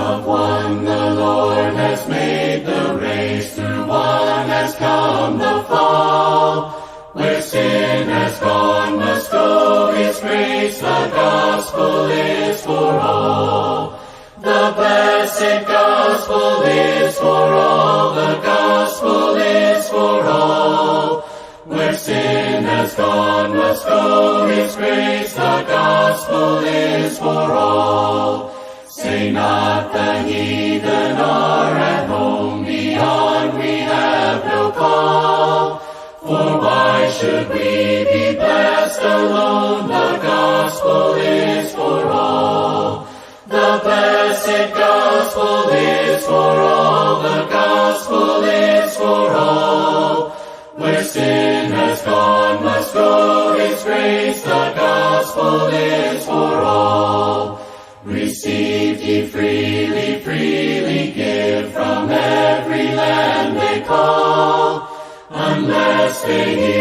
Of one the Lord has made the race, through one has come the fall. Where sin has gone must go His grace, the gospel is for all. The blessed gospel is for all, the gospel is for all. Where sin has gone must go His grace, the gospel is for all. Say not the heathen are at home, beyond we have no call. For why should we be blessed alone? The gospel is for all. The blessed gospel is for all, the gospel is for all. Where sin has gone must go His grace, the gospel is for all. Receive ye freely, freely give, from every land they call, unless they hear